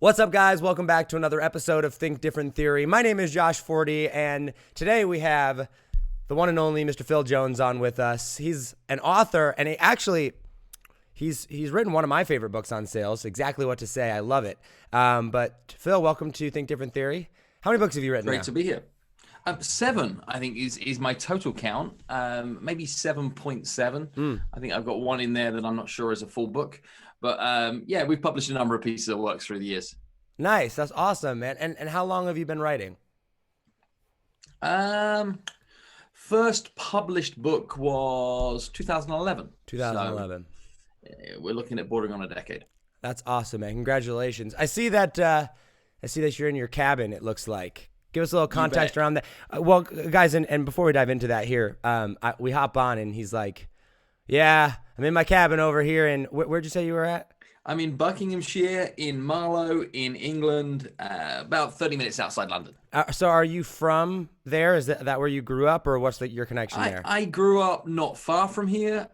What's up, guys? Welcome back to another episode of Think Different Theory. My name is Josh Forti, and today we have the one and only Mr. Phil Jones on with us. He's an author, and he's written one of my favorite books on sales, Exactly What to Say. I love it. But Phil, welcome to Think Different Theory. How many books have you written Great now? to be here. 7, I think, is my total count. Maybe 7.7. I think I've got one in there that I'm not sure is a full book. But yeah, we've published a number of pieces of work through the years. Nice. That's awesome, man. And how long have you been writing? First published book was 2011. 2011. So, we're looking at bordering on a decade. That's awesome, man. Congratulations. I see that you're in your cabin, it looks like. Give us a little context around that. Well, guys, and before we dive into that here, we hop on and he's like, yeah, I'm in my cabin over here. And where'd you say you were at? I'm in Buckinghamshire, in Marlow, in England, about 30 minutes outside London. So are you from there? Is that where you grew up, or what's your connection there? I grew up not far from here,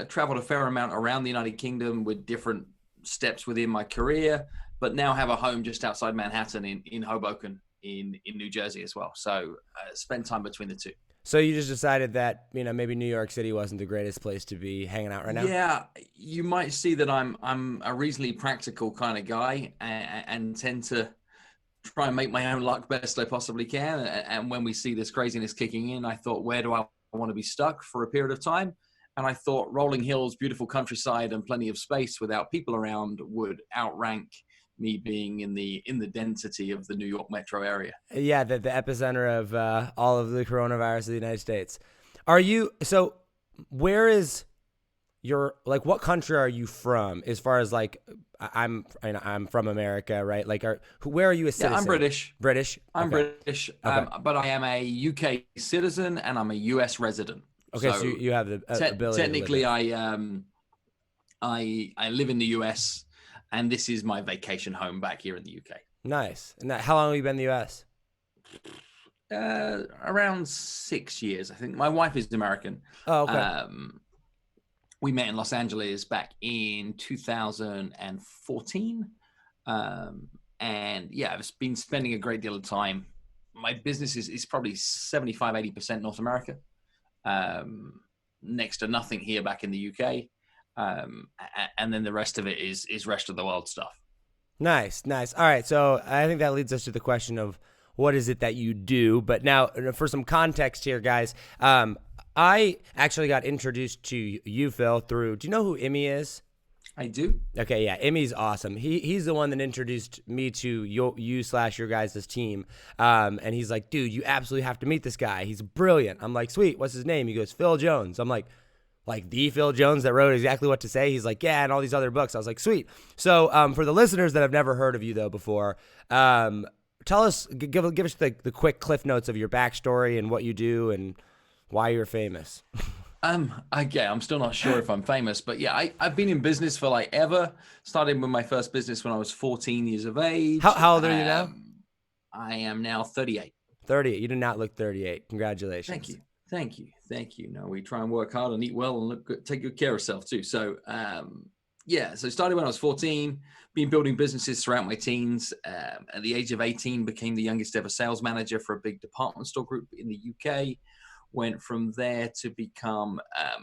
traveled a fair amount around the United Kingdom with different steps within my career, but now have a home just outside Manhattan in Hoboken in New Jersey as well. So spend time between the two. So you just decided that, maybe New York City wasn't the greatest place to be hanging out right now? Yeah, you might see that I'm a reasonably practical kind of guy and tend to try and make my own luck best I possibly can. And when we see this craziness kicking in, I thought, where do I want to be stuck for a period of time? And I thought rolling hills, beautiful countryside, and plenty of space without people around would outrank me being in the density of the New York metro area. Yeah, the epicenter of all of the coronavirus of the United States. Where is what country are you from? As far as I'm from America, right? Where are you a citizen? Yeah, I'm British. British? I'm Okay. British, Okay. but I am a UK citizen and I'm a US resident. Okay, so you have the ability technically, to live I live in the US, and this is my vacation home back here in the UK. Nice. And how long have you been in the US? Around 6 years, I think. My wife is American. Oh, okay. We met in Los Angeles back in 2014. And yeah, I've been spending a great deal of time. My business is probably 75, 80% North America. Next to nothing here back in the UK. And then the rest of it is rest of the world stuff. Nice. All right. So I think that leads us to the question of what is it that you do? But now for some context here, guys, I actually got introduced to you, Phil, do you know who Emmy is? I do. Okay. Yeah. Emmy's awesome. He's the one that introduced me to your guys' team. And he's like, dude, you absolutely have to meet this guy. He's brilliant. I'm like, sweet. What's his name? He goes, Phil Jones. I'm like the Phil Jones that wrote Exactly What to Say. He's like, yeah, and all these other books. I was like, sweet. So for the listeners that have never heard of you though before, tell us, give us the quick cliff notes of your backstory and what you do and why you're famous. Okay, I'm still not sure if I'm famous, but yeah, I've been in business for ever. Started with my first business when I was 14 years of age. How old are you now? I am now 38. 38. You do not look 38. Congratulations. Thank you. No, we try and work hard and eat well and take good care of ourselves too. So, so started when I was 14, been building businesses throughout my teens. At the age of 18, became the youngest ever sales manager for a big department store group in the UK. Went from there to become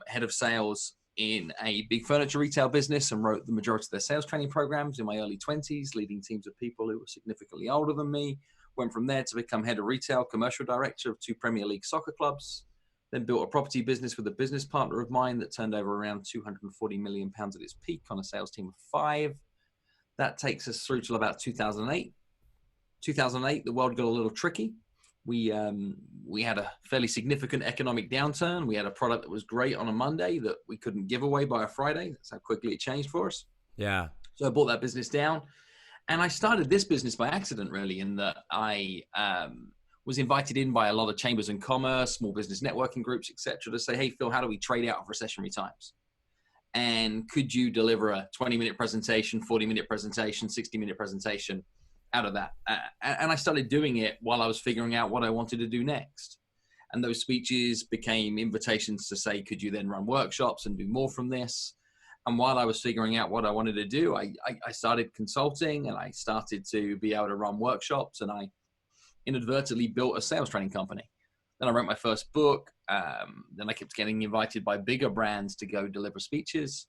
head of sales in a big furniture retail business and wrote the majority of their sales training programs in my early 20s, leading teams of people who were significantly older than me. Went from there to become head of retail, commercial director of 2 Premier League soccer clubs. Then built a property business with a business partner of mine that turned over around £240 million at its peak on a sales team of 5. That takes us through till about 2008. 2008, the world got a little tricky. We had a fairly significant economic downturn. We had a product that was great on a Monday that we couldn't give away by a Friday. That's how quickly it changed for us. Yeah. So I bought that business down. And I started this business by accident, really, in that I was invited in by a lot of chambers and commerce, small business networking groups, et cetera, to say, hey, Phil, how do we trade out of recessionary times? And could you deliver a 20-minute presentation, 40-minute presentation, 60-minute presentation out of that? And I started doing it while I was figuring out what I wanted to do next. And those speeches became invitations to say, could you then run workshops and do more from this? And while I was figuring out what I wanted to do, I started consulting, and I started to be able to run workshops, and I inadvertently built a sales training company. Then I wrote my first book. Then I kept getting invited by bigger brands to go deliver speeches.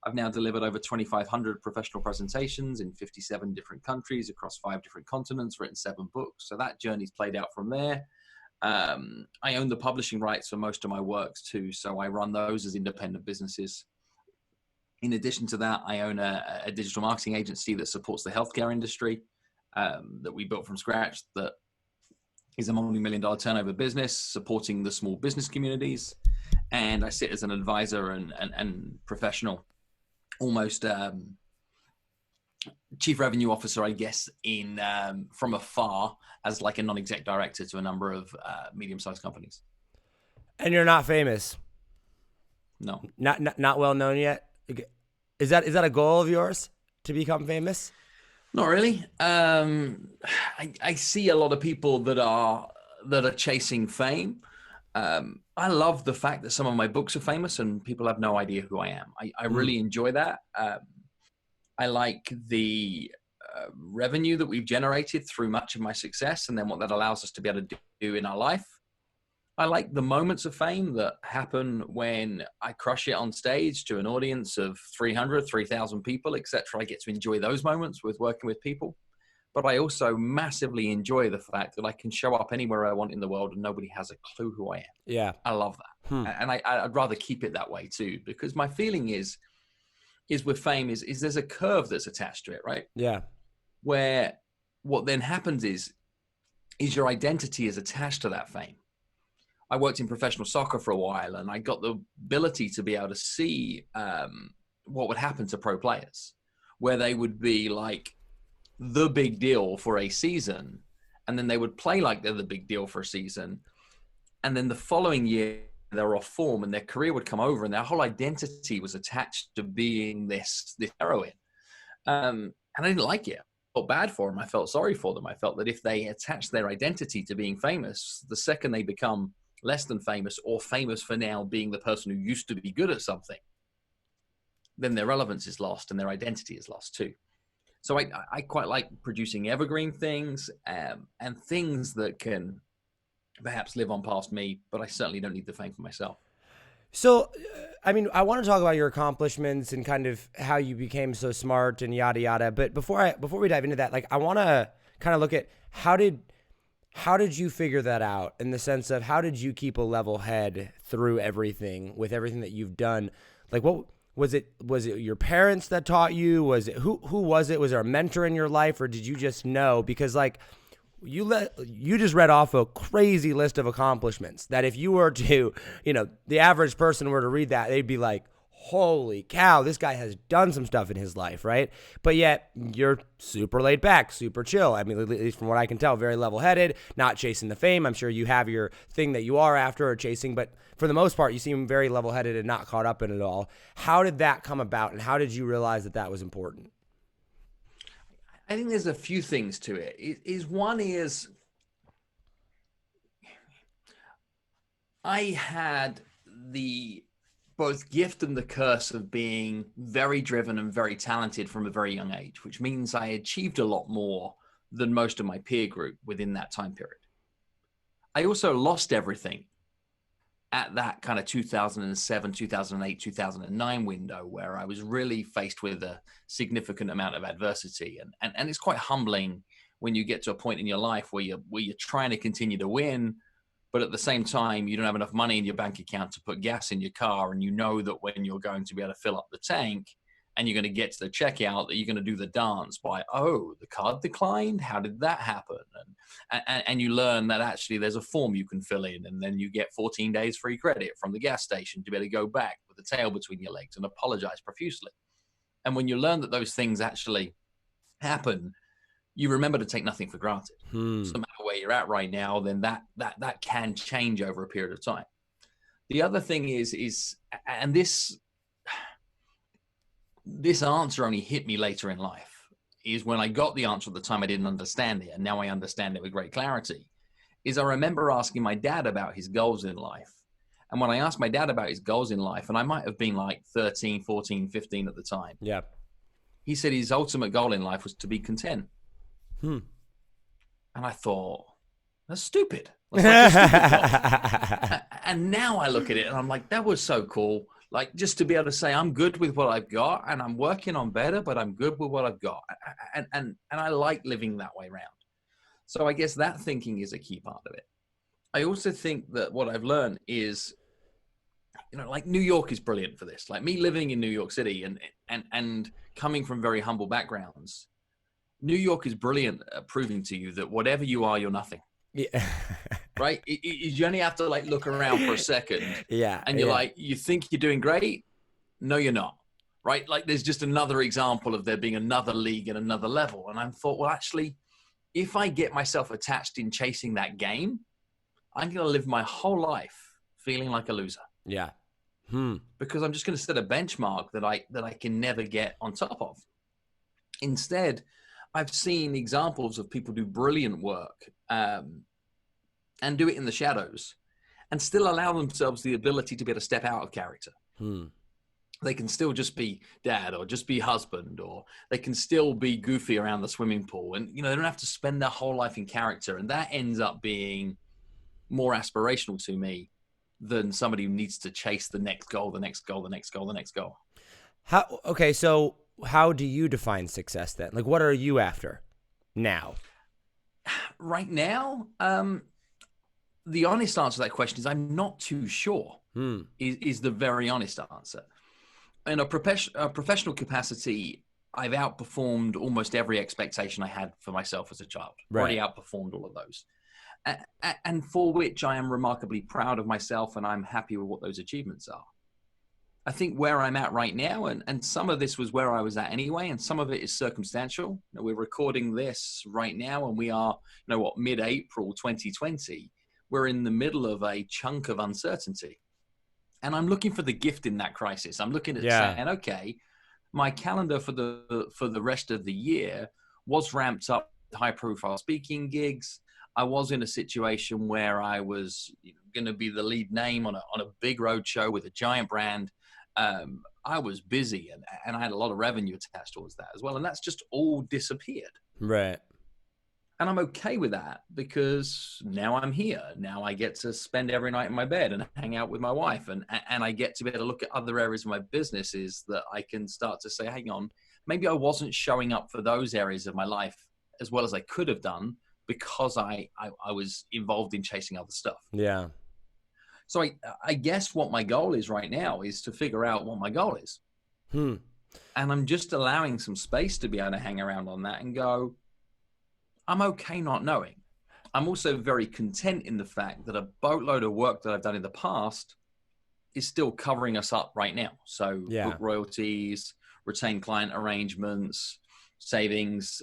I've now delivered over 2,500 professional presentations in 57 different countries across 5 different continents, written 7 books. So that journey's played out from there. I own the publishing rights for most of my works too, so I run those as independent businesses. In addition to that, I own a digital marketing agency that supports the healthcare industry, that we built from scratch, that is a multi-million-dollar turnover business supporting the small business communities. And I sit as an advisor and professional, almost chief revenue officer, I guess, in from afar, as like a non-exec director to a number of medium-sized companies. And you're not famous? No. Not well known yet? Is that a goal of yours, to become famous? Not really. I see a lot of people that are chasing fame. I love the fact that some of my books are famous and people have no idea who I am. I really enjoy that. I like the revenue that we've generated through much of my success, and then what that allows us to be able to do in our life. I like the moments of fame that happen when I crush it on stage to an audience of 300, 3,000 people, etc. I get to enjoy those moments with working with people. But I also massively enjoy the fact that I can show up anywhere I want in the world and nobody has a clue who I am. Yeah. I love that. And I'd rather keep it that way too, because my feeling is with fame is there's a curve that's attached to it, right? Yeah. Where what then happens is your identity is attached to that fame. I worked in professional soccer for a while, and I got the ability to be able to see what would happen to pro players, where they would be like the big deal for a season, and then they would play like they're the big deal for a season, and then the following year they're off form, and their career would come over, and their whole identity was attached to being this heroine. And I didn't like it. I felt bad for them. I felt sorry for them. I felt that if they attach their identity to being famous, the second they become less than famous, or famous for now being the person who used to be good at something, then their relevance is lost and their identity is lost too. So I quite like producing evergreen things and things that can perhaps live on past me, but I certainly don't need the fame for myself. So, I mean, I want to talk about your accomplishments and kind of how you became so smart and yada, yada. But before we dive into that, like, I want to kind of look at how did you figure that out, in the sense of how did you keep a level head through everything, with everything that you've done? Like, what was it your parents that taught you? Was it who was it? Was there a mentor in your life, or did you just know? Because like you just read off a crazy list of accomplishments that if you were to, the average person were to read that, they'd be like, holy cow, this guy has done some stuff in his life, right? But yet you're super laid back, super chill. I mean, at least from what I can tell, very level-headed, not chasing the fame. I'm sure you have your thing that you are after or chasing, but for the most part, you seem very level-headed and not caught up in it all. How did that come about, and how did you realize that that was important? I think there's a few things to it. One is I had the both gift and the curse of being very driven and very talented from a very young age, which means I achieved a lot more than most of my peer group within that time period. I also lost everything at that kind of 2007, 2008, 2009 window, where I was really faced with a significant amount of adversity. And it's quite humbling when you get to a point in your life where you're trying to continue to win, but at the same time, you don't have enough money in your bank account to put gas in your car. And you know that when you're going to be able to fill up the tank and you're going to get to the checkout, that you're going to do the dance by, oh, the card declined. How did that happen? And you learn that actually there's a form you can fill in, and then you get 14 days free credit from the gas station to be able to go back with the tail between your legs and apologize profusely. And when you learn that those things actually happen, you remember to take nothing for granted. So no matter where you're at right now, then that can change over a period of time. The other thing is, and this answer only hit me later in life, is when I got the answer at the time, I didn't understand it. And now I understand it with great clarity. Is I remember asking my dad about his goals in life. And when I asked my dad about his goals in life, and I might have been like 13, 14, 15 at the time, Yeah. he said his ultimate goal in life was to be content. Hmm. And I thought, that's stupid. That's like a stupid goal. And now I look at it and I'm like, that was so cool. Like, just to be able to say, I'm good with what I've got and I'm working on better, but I'm good with what I've got. And I like living that way around. So I guess that thinking is a key part of it. I also think that what I've learned is, like New York is brilliant for this. Like me living in New York City and coming from very humble backgrounds, New York is brilliant at proving to you that whatever you are, you're nothing. Yeah. Right? You only have to like look around for a second. Yeah. And you're like, you think you're doing great? No, you're not. Right? Like there's just another example of there being another league and another level. And I thought, well, actually, if I get myself attached in chasing that game, I'm going to live my whole life feeling like a loser. Yeah. Because I'm just going to set a benchmark that I can never get on top of. Instead, I've seen examples of people do brilliant work and do it in the shadows and still allow themselves the ability to be able to step out of character. They can still just be dad or just be husband, or they can still be goofy around the swimming pool. And, they don't have to spend their whole life in character. And that ends up being more aspirational to me than somebody who needs to chase the next goal, the next goal, the next goal, the next goal. So how do you define success then? Like, what are you after now? Right now, the honest answer to that question is I'm not too sure, is the very honest answer. In a professional capacity, I've outperformed almost every expectation I had for myself as a child. Right. Already outperformed all of those. And for which I am remarkably proud of myself, and I'm happy with what those achievements are. I think where I'm at right now, and some of this was where I was at anyway, and some of it is circumstantial. We're recording this right now, and we are, mid-April 2020. We're in the middle of a chunk of uncertainty. And I'm looking for the gift in that crisis. I'm looking at saying, okay, my calendar for the rest of the year was ramped up with high-profile speaking gigs. I was in a situation where I was going to be the lead name on a big road show with a giant brand. I was busy and I had a lot of revenue attached towards that as well. And that's just all disappeared. Right. And I'm okay with that because now I'm here. Now I get to spend every night in my bed and hang out with my wife. And I get to be able to look at other areas of my businesses that I can start to say, hang on, maybe I wasn't showing up for those areas of my life as well as I could have done because I was involved in chasing other stuff. Yeah. So I guess what my goal is right now is to figure out what my goal is. And I'm just allowing some space to be able to hang around on that and go, I'm okay not knowing. I'm also very content in the fact that a boatload of work that I've done in the past is still covering us up right now. So book royalties, retained client arrangements, savings,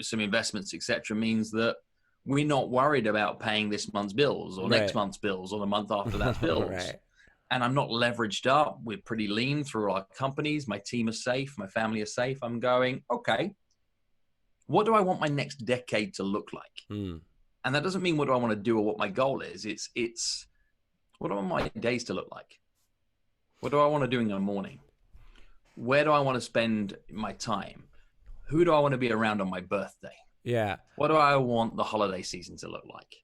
some investments, etc., means that we're not worried about paying this month's bills or next month's bills or the month after that bills. Right. And I'm not leveraged up. We're pretty lean through our companies. My team is safe. My family is safe. I'm going, okay, what do I want my next decade to look like? And that doesn't mean what do I want to do or what my goal is. It's what do I want my days to look like? What do I want to do in the morning? Where do I want to spend my time? Who do I want to be around on my birthday? Yeah. What do I want the holiday season to look like?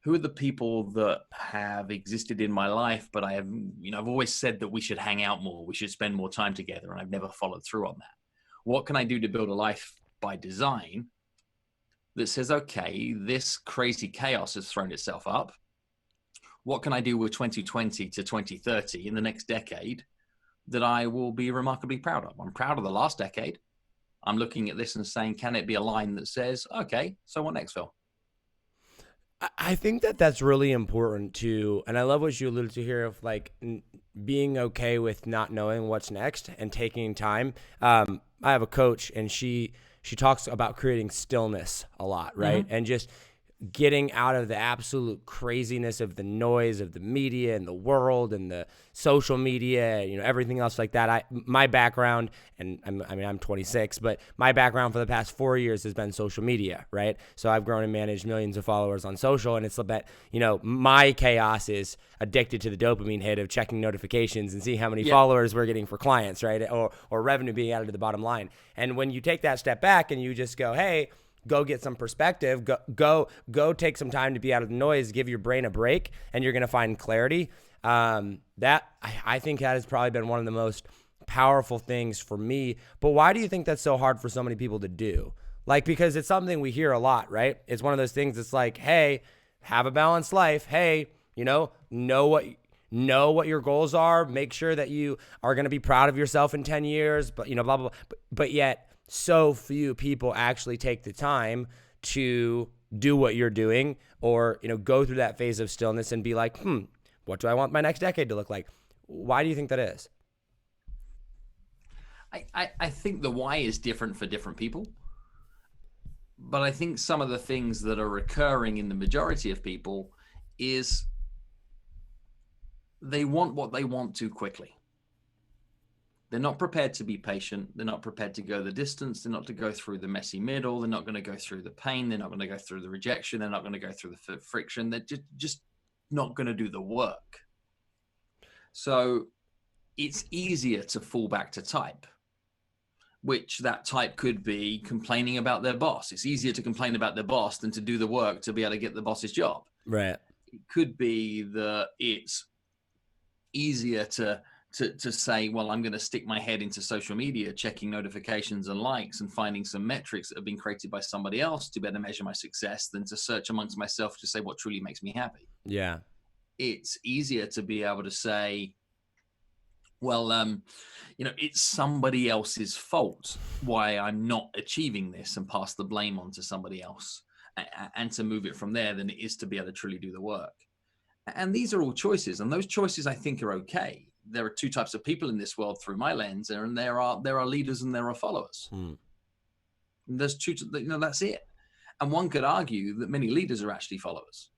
Who are the people that have existed in my life, but I've always said that we should hang out more, we should spend more time together, and I've never followed through on that. What can I do to build a life by design that says, okay, this crazy chaos has thrown itself up. What can I do with 2020 to 2030 in the next decade that I will be remarkably proud of? I'm proud of the last decade. I'm looking at this and saying, can it be a line that says, okay, so what next, Phil? I think that's really important too. And I love what you alluded to here of like being okay with not knowing what's next and taking time. I have a coach and she talks about creating stillness a lot, right? And just getting out of the absolute craziness of the noise of the media and the world and the social media, everything else like that. My background, and I'm 26, but my background for the past 4 years has been social media, right? So I've grown and managed millions of followers on social, and it's a bit, my chaos is addicted to the dopamine hit of checking notifications and see how many followers we're getting for clients, right? Or revenue being added to the bottom line. And when you take that step back and you just go, hey, go get some perspective, go take some time to be out of the noise, give your brain a break, and you're going to find clarity. That I think that has probably been one of the most powerful things for me. But why do you think that's so hard for so many people to do? Like, because it's something we hear a lot, right? It's one of those things that's like, hey, have a balanced life. Hey, know what your goals are. Make sure that you are going to be proud of yourself in 10 years, but blah, blah, blah. But yet, so few people actually take the time to do what you're doing, or, go through that phase of stillness and be like, what do I want my next decade to look like? Why do you think that is? I think the why is different for different people. But I think some of the things that are recurring in the majority of people is they want what they want too quickly. They're not prepared to be patient. They're not prepared to go the distance. They're not to go through the messy middle. They're not going to go through the pain. They're not going to go through the rejection. They're not going to go through the friction. They're just not going to do the work. So it's easier to fall back to type, which that type could be complaining about their boss. It's easier to complain about their boss than to do the work to be able to get the boss's job. Right. It could be that it's easier to say, well, I'm going to stick my head into social media, checking notifications and likes and finding some metrics that have been created by somebody else to better measure my success than to search amongst myself to say what truly makes me happy. Yeah. It's easier to be able to say, well, it's somebody else's fault why I'm not achieving this, and pass the blame on to somebody else and to move it from there than it is to be able to truly do the work. And these are all choices, and those choices I think are okay. There are two types of people in this world through my lens, and there are leaders and there are followers. And there's two, that's it. And one could argue that many leaders are actually followers.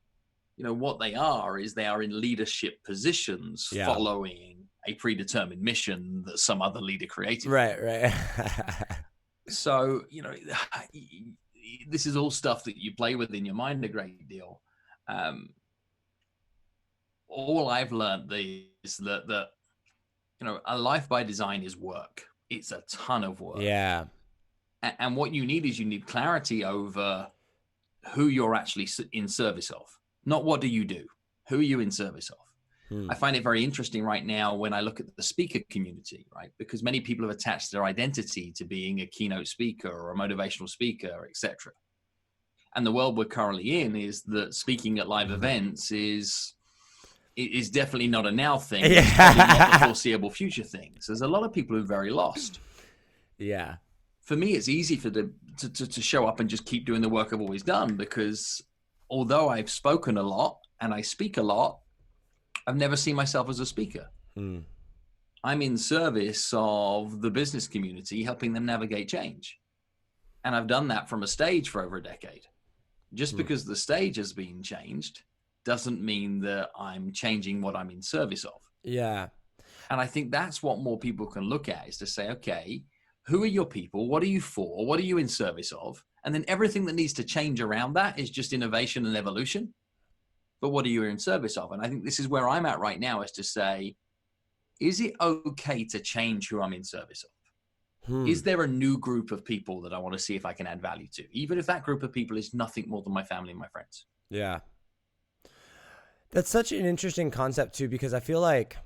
What they are is they are in leadership positions following a predetermined mission that some other leader created. Right. So, this is all stuff that you play with in your mind a great deal. All I've learned is that a life by design is work. It's a ton of work. Yeah. And what you need clarity over who you're actually in service of. Not what do you do? Who are you in service of? I find it very interesting right now when I look at the speaker community, right? Because many people have attached their identity to being a keynote speaker or a motivational speaker, etc. And the world we're currently in is that speaking at live events is definitely not a now thing. It's probably not the foreseeable future thing. So there's a lot of people who are very lost. Yeah. For me, it's easy to show up and just keep doing the work I've always done, because although I've spoken a lot and I speak a lot, I've never seen myself as a speaker. I'm in service of the business community, helping them navigate change. And I've done that from a stage for over a decade. Just because the stage has been changed doesn't mean that I'm changing what I'm in service of. Yeah. And I think that's what more people can look at, is to say, okay, who are your people? What are you for? What are you in service of? And then everything that needs to change around that is just innovation and evolution. But what are you in service of? And I think this is where I'm at right now, is to say, is it okay to change who I'm in service of? Is there a new group of people that I want to see if I can add value to, even if that group of people is nothing more than my family and my friends? Yeah. That's such an interesting concept too, because I feel like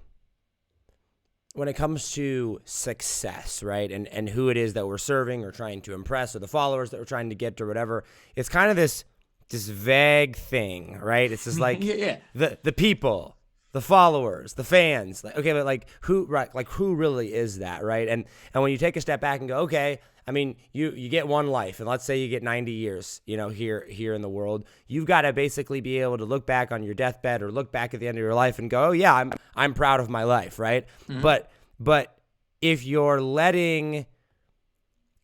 when it comes to success, right, and who it is that we're serving or trying to impress, or the followers that we're trying to get or whatever, it's kind of this vague thing, right? It's just like the people, the followers, the fans. Like, okay, but like who, right? Like who really is that, right? And when you take a step back and go, okay, I mean, you get one life, and let's say you get 90 years, here in the world. You've got to basically be able to look back on your deathbed or look back at the end of your life and go, oh yeah, I'm proud of my life, right? But if you're letting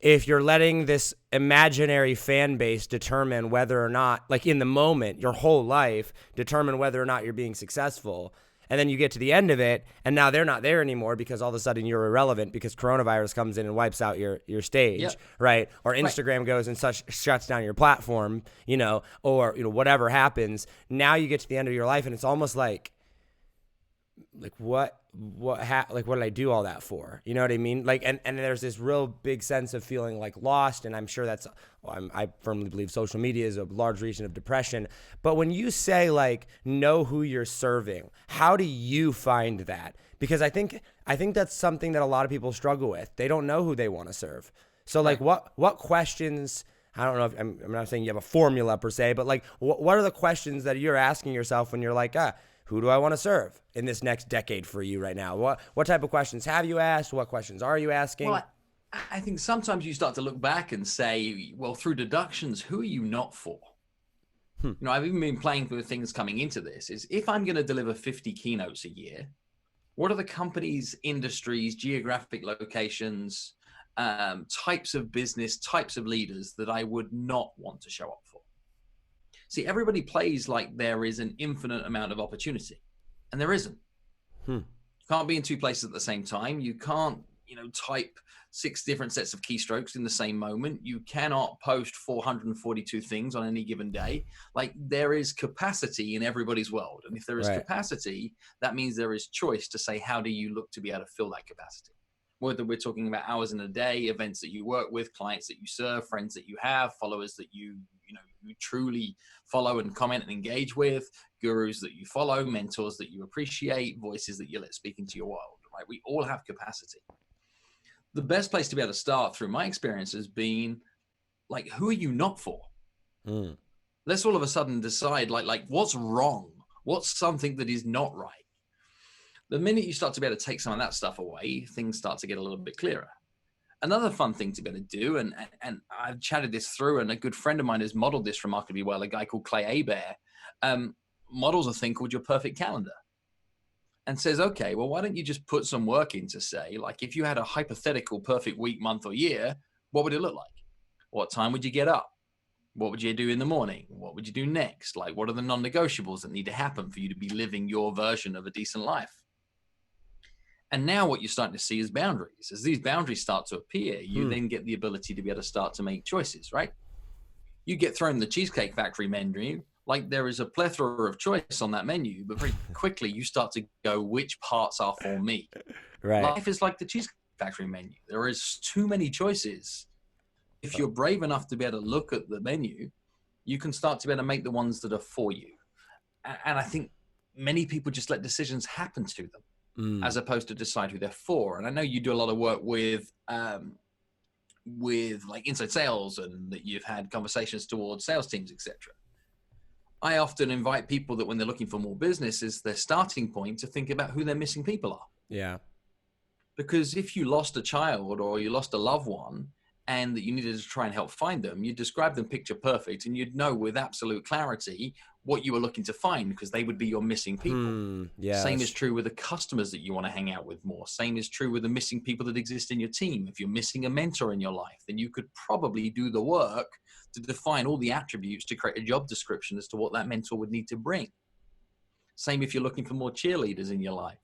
if you're letting this imaginary fan base determine whether or not, like in the moment, your whole life, determine whether or not you're being successful, and then you get to the end of it, and now they're not there anymore because all of a sudden you're irrelevant because coronavirus comes in and wipes out your stage, Yep. right? Or Instagram goes and shuts down your platform, or whatever happens. Now you get to the end of your life, and it's almost like what did I do all that for? You know what I mean? Like, and there's this real big sense of feeling like lost, and I'm sure I firmly believe social media is a large reason of depression. But when you say like know who you're serving, how do you find that? Because I think that's something that a lot of people struggle with. They don't know who they want to serve. So like what questions? I don't know if I'm not saying you have a formula per se, but like what are the questions that you're asking yourself when you're like, who do I want to serve in this next decade for you right now? What type of questions have you asked? What questions are you asking? Well, I think sometimes you start to look back and say, well, through deductions, who are you not for? I've even been playing with things coming into this is if I'm going to deliver 50 keynotes a year, what are the companies, industries, geographic locations, types of business, types of leaders that I would not want to show up for? See, everybody plays like there is an infinite amount of opportunity, and there isn't. You can't be in two places at the same time. You can't, type 6 different sets of keystrokes in the same moment. You cannot post 442 things on any given day. Like there is capacity in everybody's world. And if there is capacity, that means there is choice to say, how do you look to be able to fill that capacity? Whether we're talking about hours in a day, events that you work with, clients that you serve, friends that you have, followers that you truly follow and comment and engage with, gurus that you follow, mentors that you appreciate, voices that you let speak into your world, right? We all have capacity. The best place to be able to start through my experience has been like, who are you not for? Let's all of a sudden decide like what's wrong? What's something that is not right? The minute you start to be able to take some of that stuff away, things start to get a little bit clearer. Another fun thing to be able to do, and I've chatted this through, and a good friend of mine has modeled this remarkably well, a guy called Clay Hebert, models a thing called your perfect calendar and says, okay, well, why don't you just put some work in to say, like, if you had a hypothetical perfect week, month, or year, what would it look like? What time would you get up? What would you do in the morning? What would you do next? Like, what are the non-negotiables that need to happen for you to be living your version of a decent life? And now what you're starting to see is boundaries. As these boundaries start to appear, you then get the ability to be able to start to make choices, right? You get thrown the Cheesecake Factory menu, like there is a plethora of choice on that menu, but very quickly you start to go, which parts are for me? Right. Life is like the Cheesecake Factory menu. There is too many choices. If you're brave enough to be able to look at the menu, you can start to be able to make the ones that are for you. And I think many people just let decisions happen to them, as opposed to decide who they're for. And I know you do a lot of work with like inside sales, and that you've had conversations towards sales teams, etc. I often invite people that when they're looking for more business is their starting point to think about who their missing people are. Yeah. Because if you lost a child or you lost a loved one and that you needed to try and help find them, you'd describe them picture perfect and you'd know with absolute clarity what you were looking to find, because they would be your missing people. Yes. Same is true with the customers that you want to hang out with more. Same is true with the missing people that exist in your team. If you're missing a mentor in your life, then you could probably do the work to define all the attributes to create a job description as to what that mentor would need to bring. Same if you're looking for more cheerleaders in your life.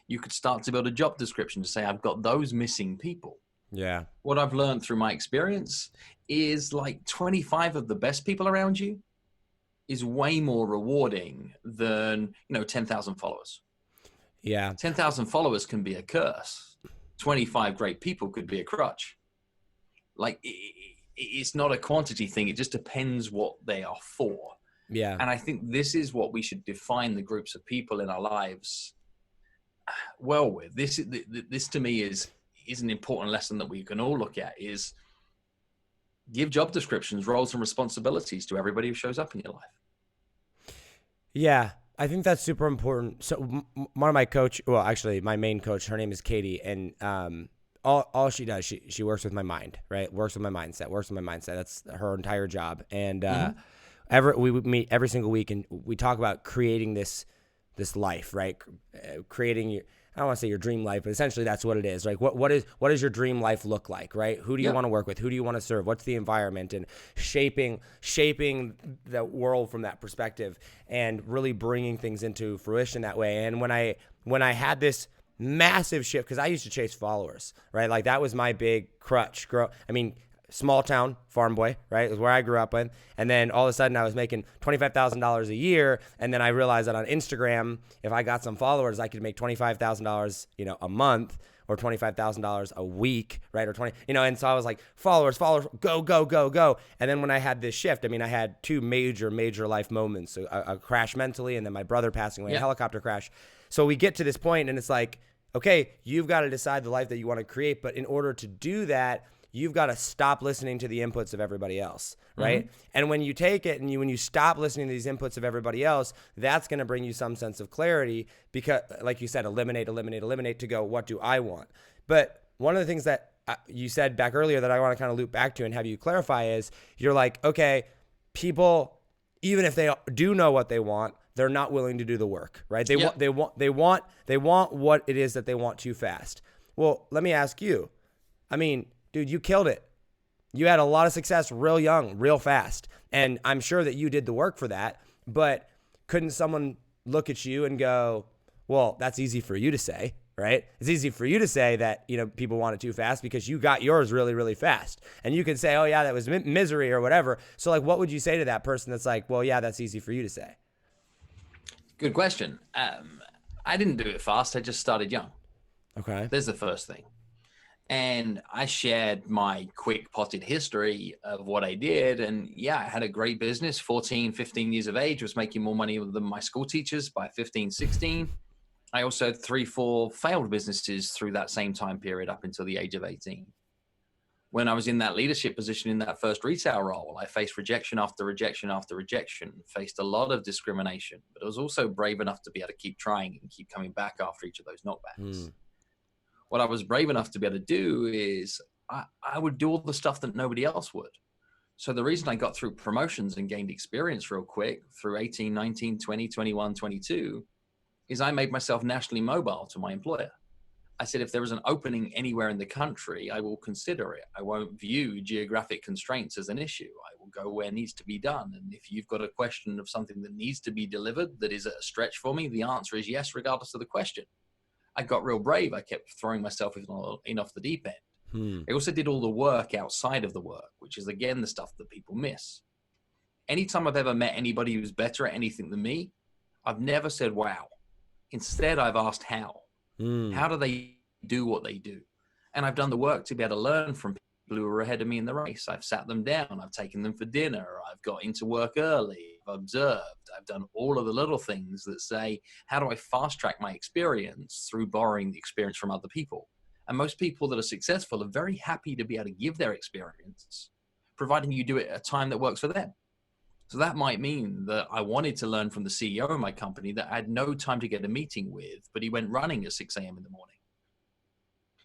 You could start to build a job description to say, I've got those missing people. Yeah. What I've learned through my experience is like 25 of the best people around you is way more rewarding than, 10,000 followers. Yeah. 10,000 followers can be a curse. 25 great people could be a crutch. Like it's not a quantity thing. It just depends what they are for. Yeah. And I think this is what we should define the groups of people in our lives well with. This to me is an important lesson that we can all look at, is give job descriptions, roles and responsibilities to everybody who shows up in your life. Yeah, I think that's super important. So one of my my main coach, her name is Katie, and all she does, she works with my mind, right? Works with my mindset. That's her entire job. And we meet every single week, and we talk about creating this life, right? Creating don't want to say your dream life, but essentially that's what it is. Like what does your dream life look like, right? Who do you want to work with? Who do you want to serve? What's the environment? And shaping the world from that perspective and really bringing things into fruition that way. And when I had this massive shift, because I used to chase followers, right? Like that was my big crutch. Small town farm boy, right? Is where I grew up in. And then all of a sudden I was making $25,000 a year. And then I realized that on Instagram, if I got some followers, I could make $25,000, a month, or $25,000 a week, right? Or 20, and so I was like, followers, go, go, go, go. And then when I had this shift, I had two major life moments, a crash mentally, and then my brother passing away in a helicopter crash. So we get to this point and it's like, okay, you've got to decide the life that you want to create. But in order to do that, you've got to stop listening to the inputs of everybody else, right? Mm-hmm. And when you take it and when you stop listening to these inputs of everybody else, that's going to bring you some sense of clarity because, like you said, eliminate to go, what do I want? But one of the things that you said back earlier that I want to kind of loop back to and have you clarify is you're like, okay, people, even if they do know what they want, they're not willing to do the work, right? They want what it is that they want too fast. Well, let me ask you, dude, you killed it. You had a lot of success real young, real fast. And I'm sure that you did the work for that, but couldn't someone look at you and go, well, that's easy for you to say, right? It's easy for you to say that, people want it too fast because you got yours really, really fast. And you could say, oh yeah, that was misery or whatever. So like, what would you say to that person that's like, well, yeah, that's easy for you to say? Good question. I didn't do it fast. I just started young. Okay. There's the first thing. And I shared my quick potted history of what I did. And yeah, I had a great business, 14, 15 years of age, was making more money than my school teachers by 15, 16. I also had 3, 4 failed businesses through that same time period up until the age of 18. When I was in that leadership position in that first retail role, I faced rejection after rejection after rejection, faced a lot of discrimination, but I was also brave enough to be able to keep trying and keep coming back after each of those knockbacks. What I was brave enough to be able to do is I would do all the stuff that nobody else would. So the reason I got through promotions and gained experience real quick through 18, 19, 20, 21, 22 is I made myself nationally mobile to my employer. I said, if there is an opening anywhere in the country, I will consider it. I won't view geographic constraints as an issue. I will go where needs to be done. And if you've got a question of something that needs to be delivered that is a stretch for me, the answer is yes, regardless of the question. I got real brave. I kept throwing myself in off the deep end. I also did all the work outside of the work, which is, again, the stuff that people miss. Anytime I've ever met anybody who's better at anything than me, I've never said, wow. Instead, I've asked how. How do they do what they do? And I've done the work to be able to learn from people who are ahead of me in the race. I've sat them down. I've taken them for dinner. I've got into work early. I've observed. I've done all of the little things that say, how do I fast track my experience through borrowing the experience from other people? And most people that are successful are very happy to be able to give their experience, providing you do it at a time that works for them. So that might mean that I wanted to learn from the CEO of my company that I had no time to get a meeting with, but he went running at 6 a.m. in the morning.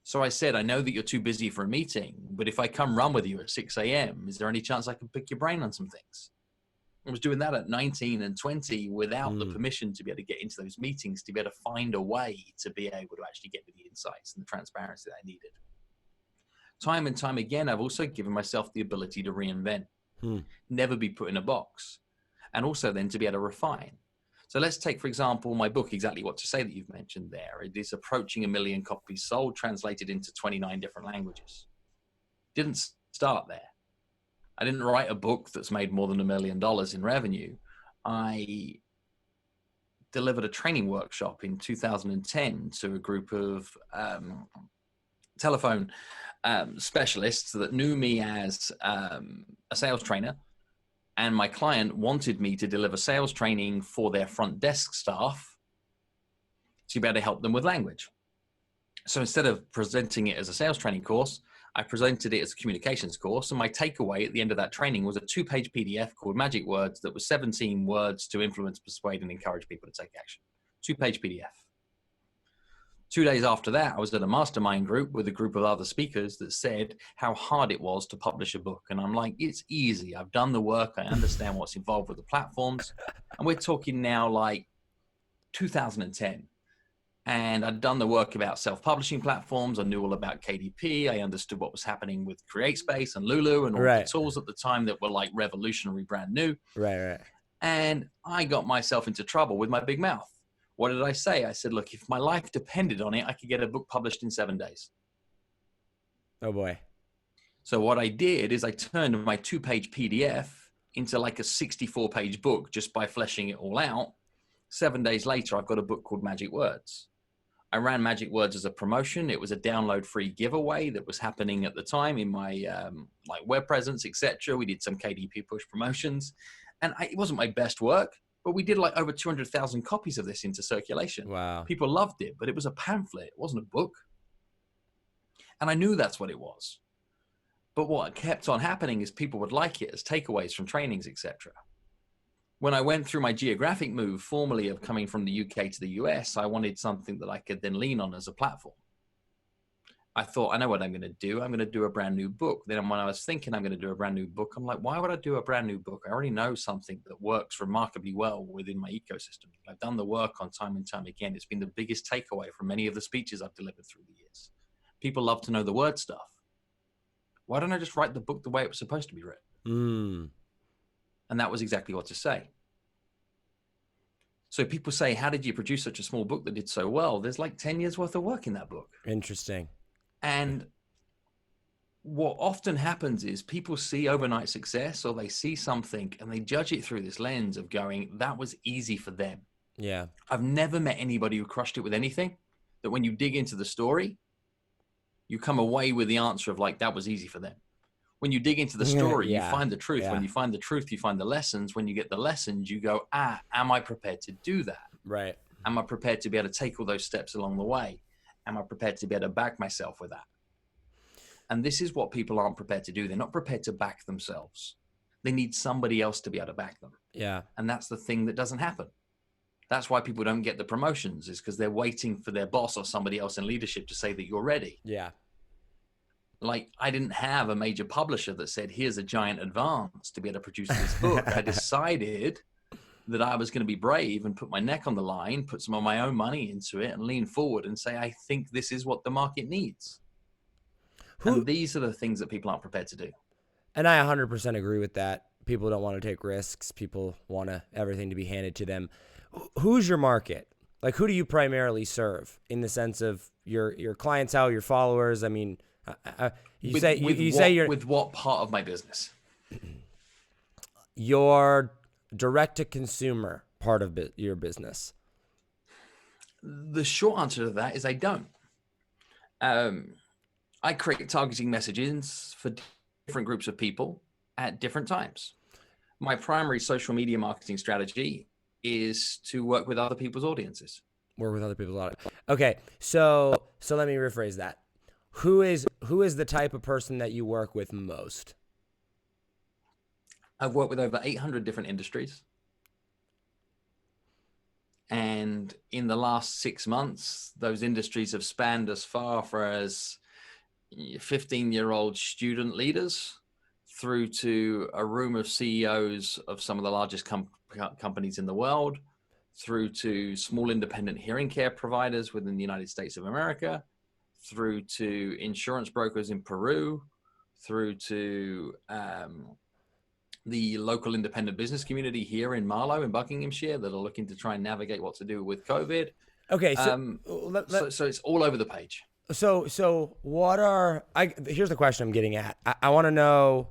So I said, I know that you're too busy for a meeting, but if I come run with you at 6 a.m., is there any chance I can pick your brain on some things? I was doing that at 19 and 20 without the permission to be able to get into those meetings, to be able to find a way to be able to actually get me the insights and the transparency that I needed. Time and time again, I've also given myself the ability to reinvent, never be put in a box, and also then to be able to refine. So let's take, for example, my book, Exactly What to Say, that you've mentioned there. It is approaching 1 million copies sold, translated into 29 different languages. Didn't start there. I didn't write a book that's made more than $1 million in revenue. I delivered a training workshop in 2010 to a group of telephone specialists that knew me as a sales trainer. And my client wanted me to deliver sales training for their front desk staff to be able to help them with language. So instead of presenting it as a sales training course, I presented it as a communications course. And my takeaway at the end of that training was a 2-page PDF called Magic Words that was 17 words to influence, persuade, and encourage people to take action. 2-page PDF. 2 days after that, I was at a mastermind group with a group of other speakers that said how hard it was to publish a book. And I'm like, it's easy. I've done the work. I understand what's involved with the platforms. And we're talking now like 2010. And I'd done the work about self-publishing platforms. I knew all about KDP. I understood what was happening with CreateSpace and Lulu and all the tools at the time that were like revolutionary, brand new. Right. And I got myself into trouble with my big mouth. What did I say? I said, look, if my life depended on it, I could get a book published in 7 days. Oh boy. So what I did is I turned my 2-page PDF into like a 64-page book just by fleshing it all out. 7 days later, I've got a book called Magic Words. I ran Magic Words as a promotion. It was a download free giveaway that was happening at the time in my like web presence, etc. We did some KDP push promotions, and it wasn't my best work, but we did like over 200,000 copies of this into circulation. Wow. People loved it, but it was a pamphlet. It wasn't a book. And I knew that's what it was. But what kept on happening is people would like it as takeaways from trainings, etc. When I went through my geographic move formally of coming from the UK to the US, I wanted something that I could then lean on as a platform. I thought, I know what I'm going to do. I'm going to do a brand new book. Then when I was thinking I'm going to do a brand new book, I'm like, why would I do a brand new book? I already know something that works remarkably well within my ecosystem. I've done the work on time and time again. It's been the biggest takeaway from many of the speeches I've delivered through the years. People love to know the word stuff. Why don't I just write the book the way it was supposed to be written? And that was exactly what to say. So people say, how did you produce such a small book that did so well? There's like 10 years worth of work in that book. Interesting. And what often happens is people see overnight success, or they see something and they judge it through this lens of going, that was easy for them. Yeah. I've never met anybody who crushed it with anything, that when you dig into the story, you come away with the answer of like, that was easy for them. When you dig into the story, you find the truth. When you find the truth, you find the lessons. When you get the lessons, you go, am I prepared to do that? Right. Am I prepared to be able to take all those steps along the way? Am I prepared to be able to back myself with that? And this is what people aren't prepared to do. They're not prepared to back themselves. They need somebody else to be able to back them. Yeah. And that's the thing that doesn't happen. That's why people don't get the promotions, is because they're waiting for their boss or somebody else in leadership to say that you're ready. Yeah. Like, I didn't have a major publisher that said, here's a giant advance to be able to produce this book. I decided that I was going to be brave and put my neck on the line, put some of my own money into it and lean forward and say, I think this is what the market needs. And these are the things that people aren't prepared to do. And I 100% agree with that. People don't want to take risks. People want everything to be handed to them. Who's your market? Like, who do you primarily serve in the sense of your clientele, your followers? I mean, with what part of my business? Your direct-to-consumer part of your business. The short answer to that is I don't. I create targeting messages for different groups of people at different times. My primary social media marketing strategy is to work with other people's audiences. Work with other people's audiences. Okay, so let me rephrase that. Who is the type of person that you work with most? I've worked with over 800 different industries. And in the last 6 months, those industries have spanned as far as 15-year-old student leaders through to a room of CEOs of some of the largest companies in the world, through to small independent hearing care providers within the United States of America, through to insurance brokers in Peru, through to the local independent business community here in Marlow in Buckinghamshire that are looking to try and navigate what to do with COVID. Okay, so it's all over the page. So here's the question I'm getting at. I want to know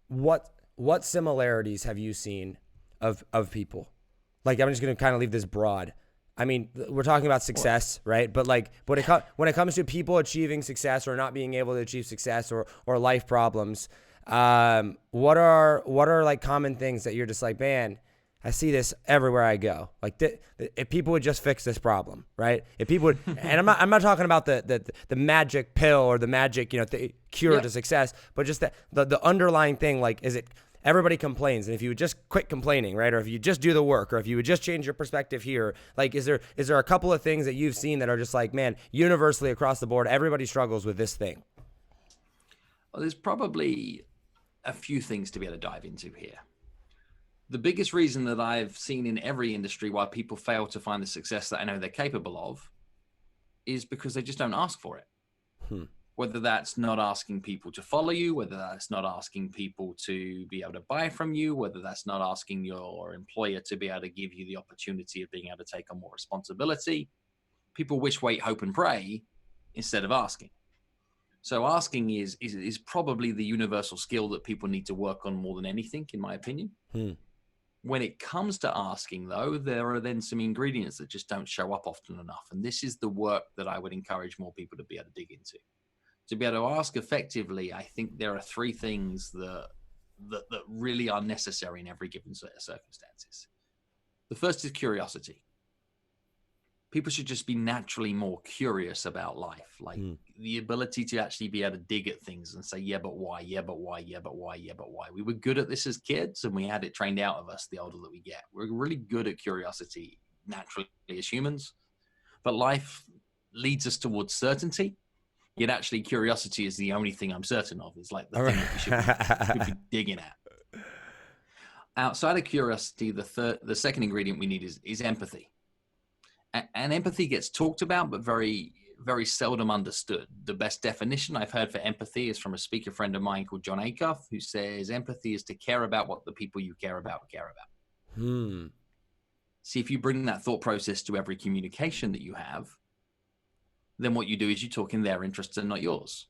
what similarities have you seen of people? Like, I'm just going to kind of leave this broad. I mean, we're talking about success, right? But like, when it comes to people achieving success or not being able to achieve success or life problems, what are like common things that you're just like, man, I see this everywhere I go. Like, if people would just fix this problem, right? If people would, and I'm not talking about the magic pill or the magic, the cure to success, but just the underlying thing. Like, is it? Everybody complains, and if you would just quit complaining, right? Or if you just do the work, or if you would just change your perspective here, like, is there a couple of things that you've seen that are just like, man, universally across the board, everybody struggles with this thing? Well, there's probably a few things to be able to dive into here. The biggest reason that I've seen in every industry why people fail to find the success that I know they're capable of is because they just don't ask for it. Hmm. Whether that's not asking people to follow you, whether that's not asking people to be able to buy from you, whether that's not asking your employer to be able to give you the opportunity of being able to take on more responsibility. People wish, wait, hope, and pray instead of asking. So asking is probably the universal skill that people need to work on more than anything, in my opinion. Hmm. When it comes to asking, though, there are then some ingredients that just don't show up often enough. And this is the work that I would encourage more people to be able to dig into. To be able to ask effectively, I think there are three things that really are necessary in every given set of circumstances. The first is curiosity. People should just be naturally more curious about life, like the ability to actually be able to dig at things and say, yeah, but why? Yeah, but why? Yeah, but why? Yeah, but why? We were good at this as kids, and we had it trained out of us the older that we get. We're really good at curiosity naturally as humans, but life leads us towards certainty. Yet actually curiosity is the only thing I'm certain of. It's like the thing that we should be digging at. Outside of curiosity, the second ingredient we need is empathy. And empathy gets talked about, but very, very seldom understood. The best definition I've heard for empathy is from a speaker friend of mine called John Acuff, who says empathy is to care about what the people you care about care about. See, if you bring that thought process to every communication that you have, then what you do is you talk in their interests and not yours.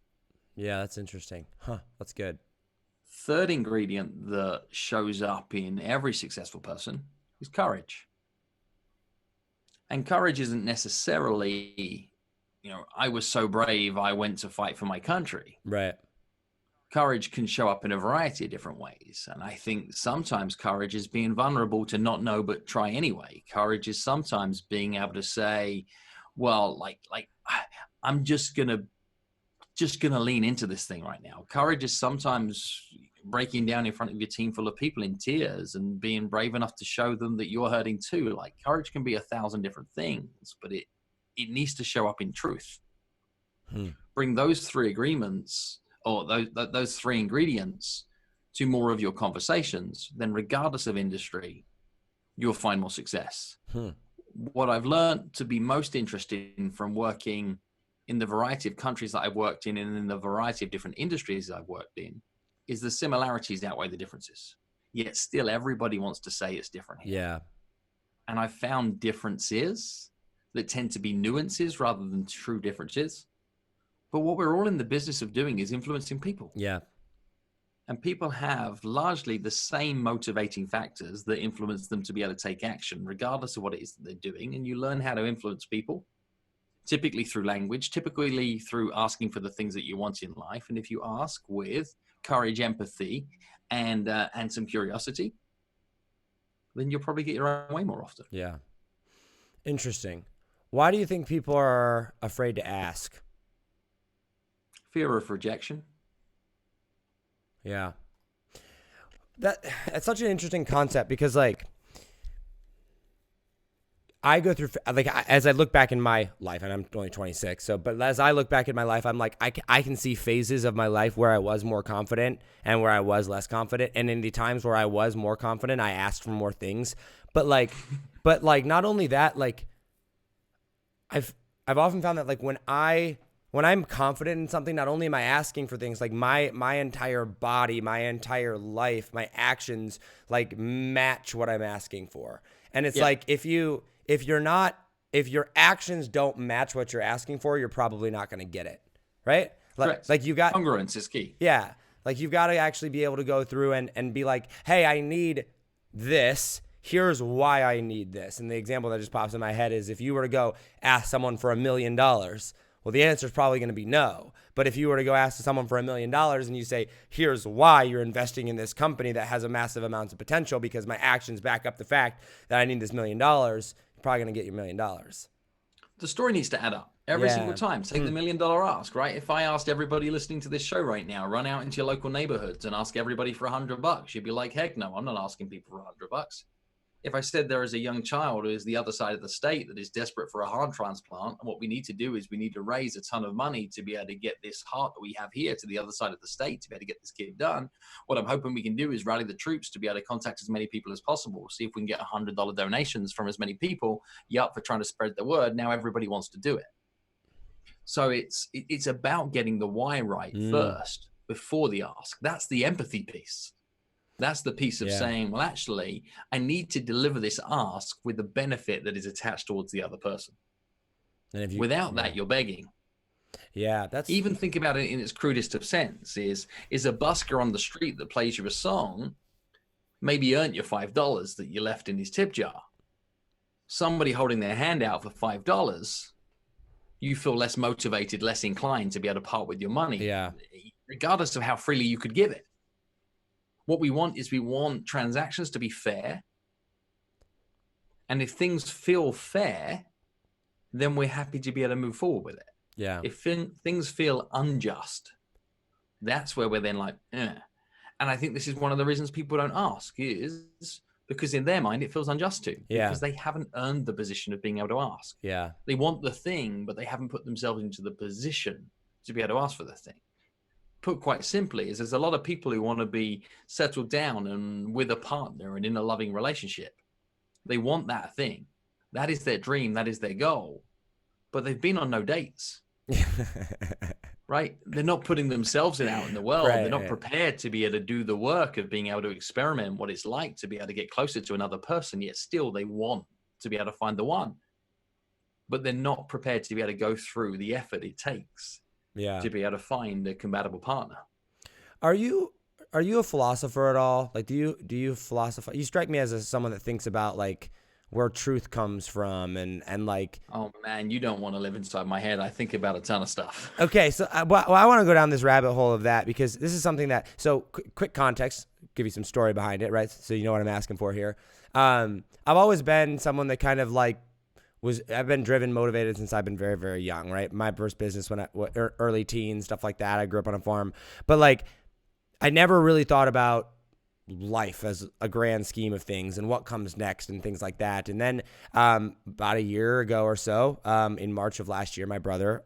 Yeah, that's interesting. Huh, that's good. Third ingredient that shows up in every successful person is courage. And courage isn't necessarily, I was so brave, I went to fight for my country. Right. Courage can show up in a variety of different ways. And I think sometimes courage is being vulnerable to not know, but try anyway. Courage is sometimes being able to say, well, like I'm just gonna lean into this thing right now. Courage is sometimes breaking down in front of your team full of people in tears and being brave enough to show them that you're hurting too. Like courage can be 1,000 different things, but it needs to show up in truth. Bring those three agreements or those three ingredients to more of your conversations, then regardless of industry, you'll find more success. What I've learned to be most interested in from working in the variety of countries that I've worked in and in the variety of different industries I've worked in is the similarities outweigh the differences. Yet still everybody wants to say it's different here. Yeah. And I've found differences that tend to be nuances rather than true differences. But what we're all in the business of doing is influencing people. Yeah. And people have largely the same motivating factors that influence them to be able to take action, regardless of what it is that they're doing. And you learn how to influence people, typically through language, typically through asking for the things that you want in life. And if you ask with courage, empathy, and some curiosity, then you'll probably get your own way more often. Yeah. Interesting. Why do you think people are afraid to ask? Fear of rejection. Yeah. That's such an interesting concept because I go through, as I look back in my life, and I'm only 26, but as I look back at my life, I'm like, I can see phases of my life where I was more confident and where I was less confident. And in the times where I was more confident, I asked for more things. But not only that, I've often found that when I'm confident in something, not only am I asking for things, my entire body, my entire life, my actions match what I'm asking for. And it's if your actions don't match what you're asking for, you're probably not going to get it. Right? You got congruence is key. Yeah. You've got to actually be able to go through and be like, hey, I need this. Here's why I need this. And the example that just pops in my head is if you were to go ask someone for $1 million, well, the answer is probably going to be no. But if you were to go ask someone for $1 million and you say, here's why you're investing in this company that has a massive amount of potential because my actions back up the fact that I need this $1 million, you're probably going to get your $1 million. The story needs to add up every single time. Take the $1 million ask, right? If I asked everybody listening to this show right now, run out into your local neighborhoods and ask everybody for $100, you'd be like, heck no, I'm not asking people for $100. If I said there is a young child who is the other side of the state that is desperate for a heart transplant, and what we need to do is we need to raise a ton of money to be able to get this heart that we have here to the other side of the state to be able to get this kid done. What I'm hoping we can do is rally the troops to be able to contact as many people as possible. See if we can get $100 donations from as many people. You're up for trying to spread the word. Now everybody wants to do it. So it's about getting the why right first before the ask. That's the empathy piece. That's the piece of saying, well, actually, I need to deliver this ask with the benefit that is attached towards the other person. And if you, Without that, you're begging. Yeah, that's Even think about it in its crudest of sense is a busker on the street that plays you a song maybe earned you $5 that you left in his tip jar. Somebody holding their hand out for $5, you feel less motivated, less inclined to be able to part with your money, regardless of how freely you could give it. What we want is transactions to be fair. And if things feel fair, then we're happy to be able to move forward with it. Yeah. If things feel unjust, that's where we're then like, eh. And I think this is one of the reasons people don't ask is because in their mind, it feels unjust to, because they haven't earned the position of being able to ask. Yeah. They want the thing, but they haven't put themselves into the position to be able to ask for the thing. Put quite simply is there's a lot of people who want to be settled down and with a partner and in a loving relationship. They want that thing. That is their dream. That is their goal. But they've been on no dates. Right? They're not putting themselves out in the world. They're not prepared to be able to do the work of being able to experiment what it's like to be able to get closer to another person, yet still they want to be able to find the one. But they're not prepared to be able to go through the effort it takes to be able to find a compatible partner. Are you a philosopher at all? Like, do you philosophize? You strike me as someone that thinks about like where truth comes from and like. Oh man, you don't want to live inside my head. I think about a ton of stuff. Okay, so I want to go down this rabbit hole of that because this is something that. So quick context, give you some story behind it, right? So you know what I'm asking for here. I've always been someone that kind of like. I've been driven, motivated since I've been very, very young, right? My first business when early teens, stuff like that. I grew up on a farm, but like I never really thought about life as a grand scheme of things and what comes next and things like that. And then about a year ago or so, in March of last year, my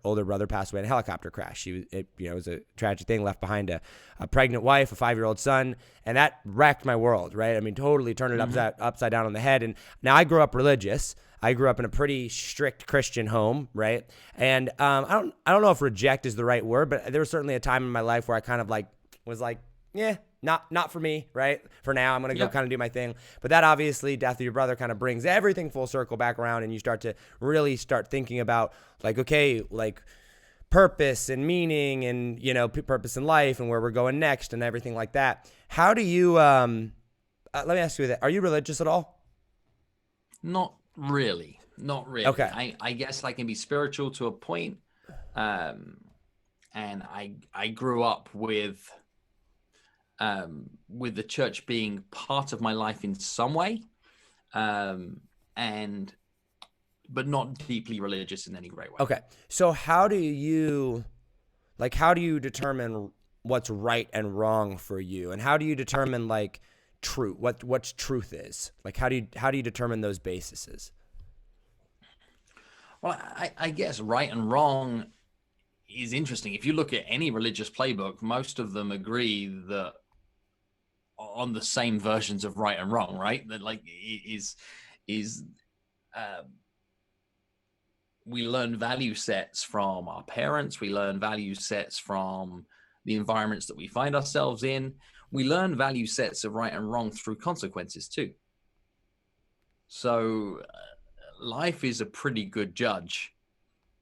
older brother passed away in a helicopter crash. It was a tragic thing, left behind a pregnant wife, a 5-year-old son, and that wrecked my world, right? I mean, totally turned it upside down on the head. And now I grew up religious. I grew up in a pretty strict Christian home, right? And I don't know if reject is the right word, but there was certainly a time in my life where I kind of like was like, yeah, not for me, right? For now, I'm going to go kind of do my thing. But that obviously, death of your brother kind of brings everything full circle back around, and you start to really start thinking about like, okay, like purpose and meaning and, purpose in life and where we're going next and everything like that. How do you, let me ask you that. Are you religious at all? Not really. Okay. I guess I can be spiritual to a point. And I grew up with the church being part of my life in some way, but not deeply religious in any great way. Okay. So how do you determine what's right and wrong for you? And how do you determine like truth, what's truth is? Like, how do you determine those bases? Well, I guess right and wrong is interesting. If you look at any religious playbook, most of them agree that on the same versions of right and wrong, right? That like we learn value sets from our parents. We learn value sets from the environments that we find ourselves in. We learn value sets of right and wrong through consequences too. So life is a pretty good judge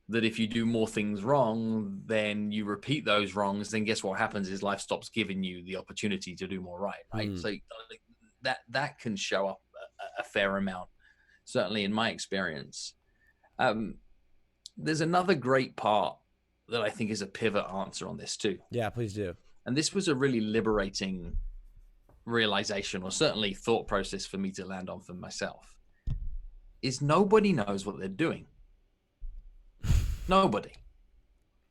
that if you do more things wrong, then you repeat those wrongs, then guess what happens is life stops giving you the opportunity to do more right? So that can show up a fair amount, certainly in my experience. There's another great part that I think is a pivot answer on this too. Yeah, please do. And this was a really liberating realization, or certainly thought process for me to land on for myself, is nobody knows what they're doing. Nobody.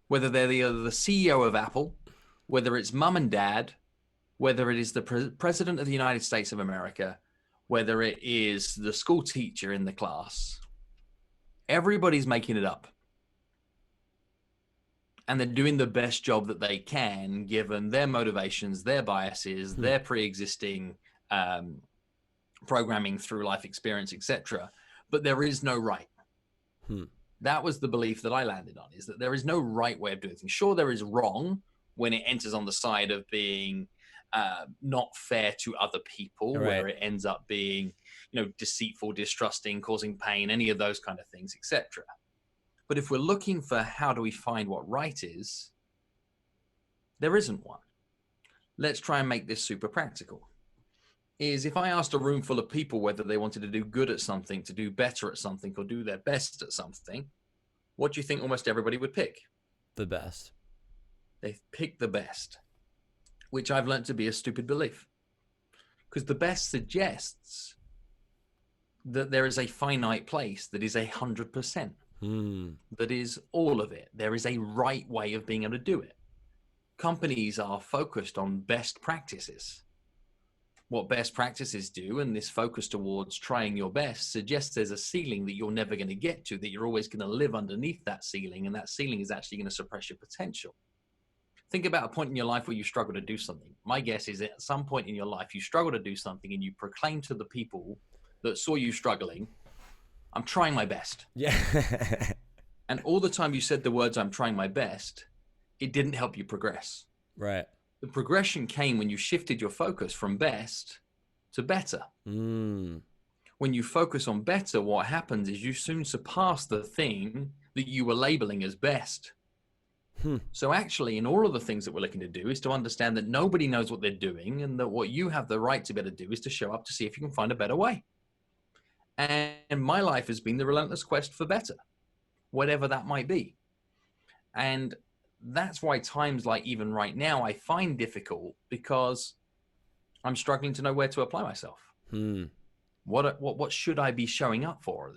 Whether they're the CEO of Apple, whether it's mum and dad, whether it is the president of the United States of America, whether it is the school teacher in the class, everybody's making it up. And they're doing the best job that they can, given their motivations, their biases, their pre-existing programming through life experience, etc. But there is no right. That was the belief that I landed on, is that there is no right way of doing things. Sure, there is wrong when it enters on the side of being not fair to other people, Right. where it ends up being, deceitful, distrusting, causing pain, any of those kind of things, etc. But if we're looking for how do we find what right is, there isn't one. Let's try and make this super practical. Is if I asked a room full of people whether they wanted to do good at something, to do better at something, or do their best at something, what do you think almost everybody would pick? The best. They pick the best, which I've learned to be a stupid belief. Because the best suggests that there is a finite place that is 100%, that is all of it. There is a right way of being able to do it. Companies are focused on best practices. What best practices do, and this focus towards trying your best, suggests there's a ceiling that you're never going to get to, that you're always going to live underneath that ceiling, and that ceiling is actually going to suppress your potential. Think about a point in your life where you struggle to do something. My guess is that at some point in your life, you struggle to do something and you proclaim to the people that saw you struggling, I'm trying my best. Yeah. And all the time you said the words, I'm trying my best, it didn't help you progress. Right. The progression came when you shifted your focus from best to better. When you focus on better, what happens is you soon surpass the thing that you were labeling as best. So actually, in all of the things that we're looking to do is to understand that nobody knows what they're doing, and that what you have the right to be able to do is to show up to see if you can find a better way. And my life has been the relentless quest for better, whatever that might be. And that's why times like even right now, I find difficult, because I'm struggling to know where to apply myself. What should I be showing up for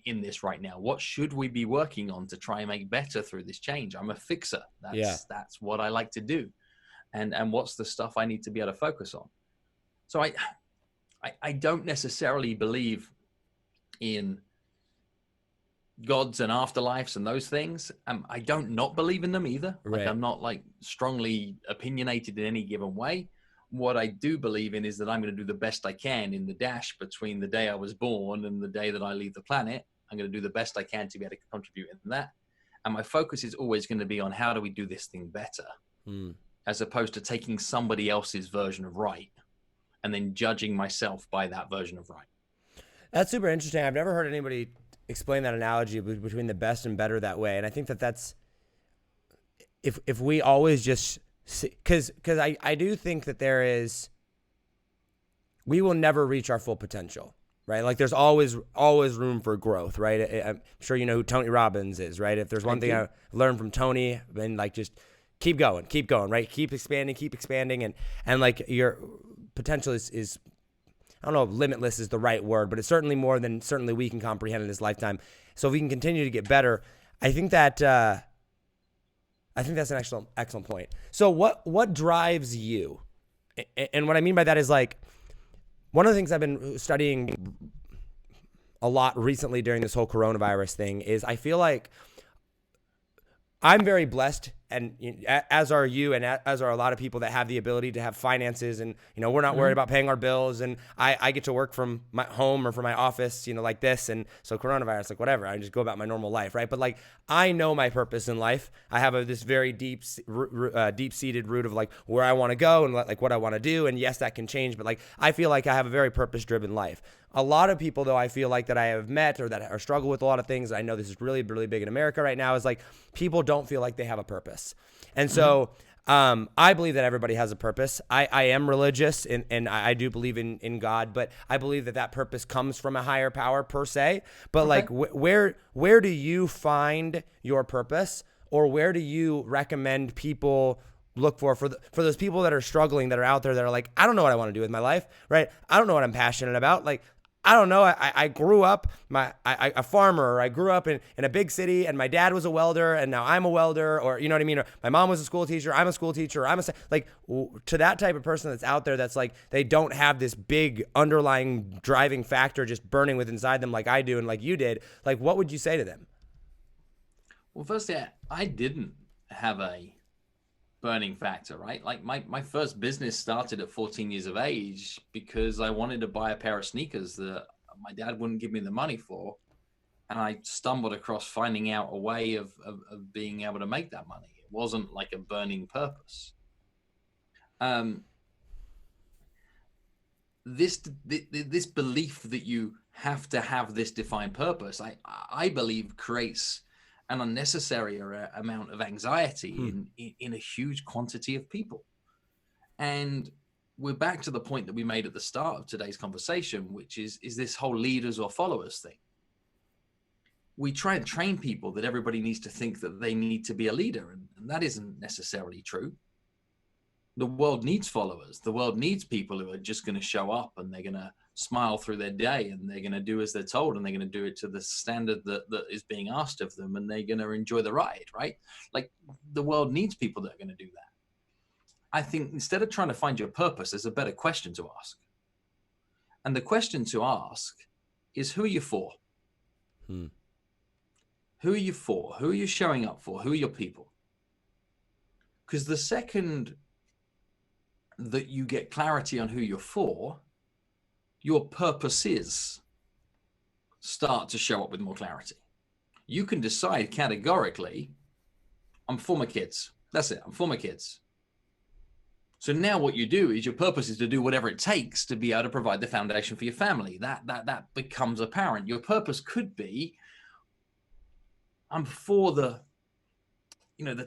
in this right now? What should we be working on to try and make better through this change? I'm a fixer. That's what I like to do. And what's the stuff I need to be able to focus on? So I don't necessarily believe in gods and afterlives and those things. I don't not believe in them either. Right. Like I'm not like strongly opinionated in any given way. What I do believe in is that I'm going to do the best I can in the dash between the day I was born and the day that I leave the planet. I'm going to do the best I can to be able to contribute in that. And my focus is always going to be on how do we do this thing better, as opposed to taking somebody else's version of right and then judging myself by that version of right. That's super interesting. I've never heard anybody explain that analogy between the best and better that way. And I think that's, if we always just, because I do think that we will never reach our full potential, right? Like there's always room for growth, right? I'm sure you know who Tony Robbins is, right? If there's one thing I learned from Tony, then like just keep going, right? Keep expanding, and like your potential is I don't know if limitless is the right word, but it's certainly more than certainly we can comprehend in this lifetime. So if we can continue to get better, I think that's an excellent point. So what drives you? And what I mean by that is like one of the things I've been studying a lot recently during this whole coronavirus thing is I feel like I'm very blessed, and as are you, and as are a lot of people that have the ability to have finances, and we're not worried about paying our bills, and I get to work from my home or from my office, like this, and so coronavirus, like whatever, I just go about my normal life, right? But like I know my purpose in life. I have this very deep-seated root of like where I want to go and like what I want to do, and yes, that can change, but like I feel like I have a very purpose-driven life. A lot of people, though, I feel like that I have met or that are struggle with a lot of things. I know this is really, really big in America right now. Is like people don't feel like they have a purpose, and so I believe that everybody has a purpose. I am religious, and I do believe in God, but I believe that purpose comes from a higher power per se. But like, where do you find your purpose, or where do you recommend people look for those people that are struggling, that are out there, that are like, I don't know what I want to do with my life, right? I don't know what I'm passionate about. Like, I don't know. I grew up a farmer, or I grew up in a big city, and my dad was a welder, and now I'm a welder, or you know what I mean? Or my mom was a school teacher, I'm a school teacher, or to that type of person that's out there, that's like, they don't have this big underlying driving factor just burning within inside them like I do and like you did. Like, what would you say to them? Well, firstly, I didn't have a burning factor, right? Like my first business started at 14 years of age because I wanted to buy a pair of sneakers that my dad wouldn't give me the money for. and I stumbled across finding out a way of being able to make that money. It wasn't like a burning purpose. This belief that you have to have this defined purpose, I believe, creates an unnecessary amount of anxiety in a huge quantity of people. And we're back to the point that we made at the start of today's conversation, which is this whole leaders or followers thing. We try and train people that everybody needs to think that they need to be a leader, and that isn't necessarily true. The world needs followers. The world needs people who are just going to show up and they're going to smile through their day and they're going to do as they're told and they're going to do it to the standard that is being asked of them, and they're going to enjoy the ride, right? Like, the world needs people that are going to do that. I think instead of trying to find your purpose, there's a better question to ask. And the question to ask is, who are you for? Who are you for? Who are you showing up for? Who are your people? Because the second that you get clarity on who you're for, your purposes start to show up with more clarity. You can decide categorically, I'm for my kids. That's it. I'm for my kids. So now what you do is your purpose is to do whatever it takes to be able to provide the foundation for your family. That becomes apparent. Your purpose could be, I'm for the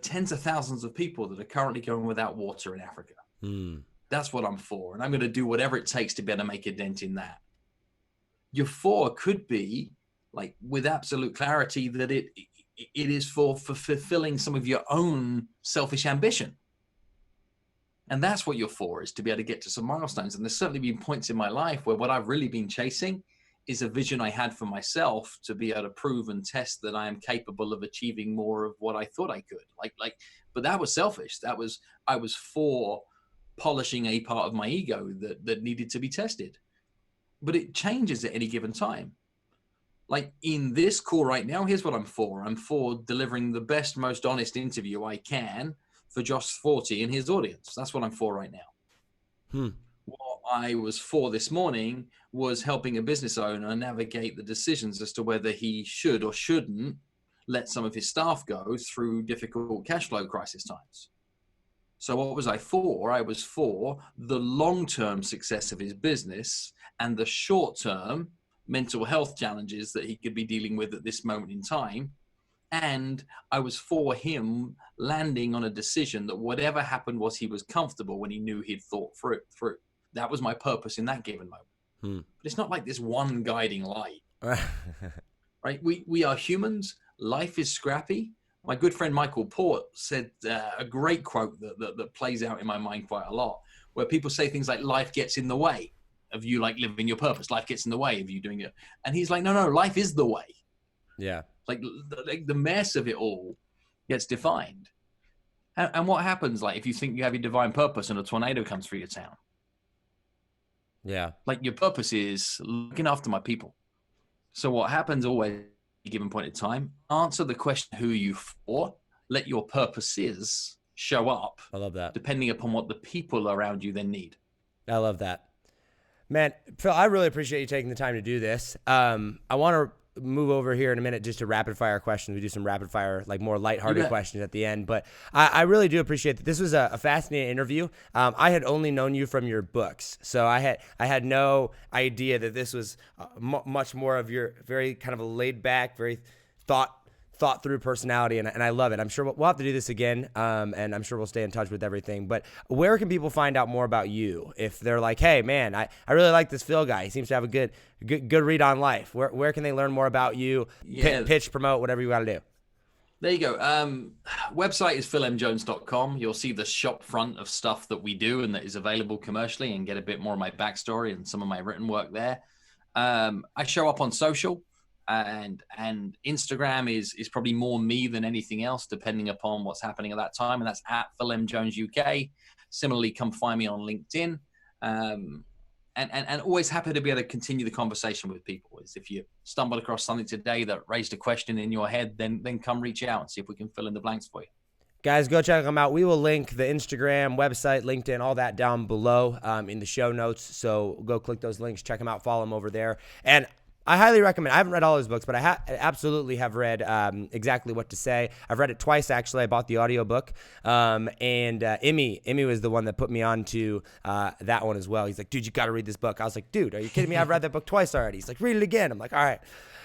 tens of thousands of people that are currently going without water in Africa. That's what I'm for. And I'm going to do whatever it takes to be able to make a dent in that. Your for could be, like, with absolute clarity, that it is for fulfilling some of your own selfish ambition. And that's what you're for, is to be able to get to some milestones. And there's certainly been points in my life where what I've really been chasing is a vision I had for myself to be able to prove and test that I am capable of achieving more of what I thought I could. But that was selfish. I was for polishing a part of my ego that needed to be tested. But it changes at any given time. Like, in this call right now, here's what I'm for. I'm for delivering the best, most honest interview I can for Josh Forti and his audience. That's what I'm for right now. What I was for this morning was helping a business owner navigate the decisions as to whether he should or shouldn't let some of his staff go through difficult cash flow crisis times. So what was I for? I was for the long-term success of his business and the short-term mental health challenges that he could be dealing with at this moment in time. And I was for him landing on a decision that whatever happened was he was comfortable when he knew he'd thought through. That was my purpose in that given moment. But it's not like this one guiding light, right? We are humans. Life is scrappy. My good friend Michael Port said a great quote that plays out in my mind quite a lot, where people say things like, life gets in the way of you, like, living your purpose. Life gets in the way of you doing it. And he's like, no, life is the way. Yeah. Like the mess of it all gets defined. And what happens, like, if you think you have your divine purpose and a tornado comes through your town? Yeah. Like, your purpose is looking after my people. So what happens always at a given point in time, answer the question, who are you for? Let your purposes show up. I love that. Depending upon what the people around you then need. I love that. Man, Phil, I really appreciate you taking the time to do this. I want to move over here in a minute just to rapid fire questions. We do some rapid fire, like, more lighthearted questions at the end. But I really do appreciate that. This was a fascinating interview. I had only known you from your books, so I had no idea that this was much more of your very kind of a laid back, very thought through personality, and I love it. I'm sure we'll have to do this again, and I'm sure we'll stay in touch with everything. But where can people find out more about you if they're like, hey, man, I really like this Phil guy. He seems to have a good read on life. Where can they learn more about you? Yeah. Pitch, promote, whatever you got to do. There you go. Website is philmjones.com. You'll see the shop front of stuff that we do and that is available commercially, and get a bit more of my backstory and some of my written work there. I show up on social. And Instagram is probably more me than anything else, depending upon what's happening at that time. And that's at Phil M. Jones UK. Similarly, come find me on LinkedIn. And always happy to be able to continue the conversation with people. Is if you stumbled across something today that raised a question in your head, then come reach out and see if we can fill in the blanks for you. Guys, go check them out. We will link the Instagram, website, LinkedIn, all that down below in the show notes. So go click those links, check them out, follow them over there. And I highly recommend. I haven't read all his books, but I absolutely have read Exactly What to Say. I've read it twice, actually. I bought the audiobook. And Emmy was the one that put me on to that one as well. He's like, dude, you got to read this book. I was like, dude, are you kidding me? I've read that book twice already. He's like, read it again. I'm like, all right.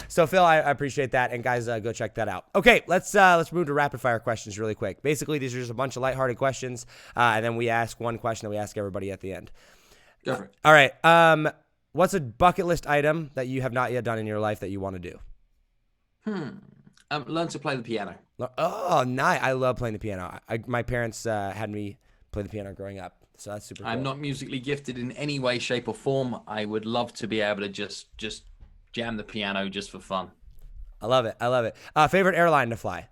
So, Phil, I appreciate that. And, guys, go check that out. Okay, let's move to rapid-fire questions really quick. Basically, these are just a bunch of lighthearted questions, and then we ask one question that we ask everybody at the end. Go for it. All right. What's a bucket list item that you have not yet done in your life that you want to do? Learn to play the piano. Oh, nice. I love playing the piano. My parents had me play the piano growing up, so that's super cool. I'm not musically gifted in any way, shape, or form. I would love to be able to just jam the piano just for fun. I love it. Favorite airline to fly?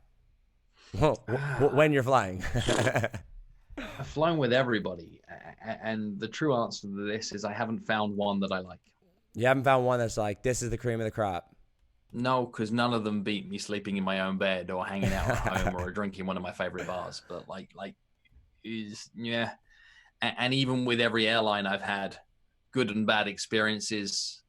When you're flying. I've flown with everybody, and the true answer to this is I haven't found one that I like. You haven't found one that's like, this is the cream of the crop? No, because none of them beat me sleeping in my own bed or hanging out at home or drinking one of my favorite bars. But and even with every airline, I've had good and bad experiences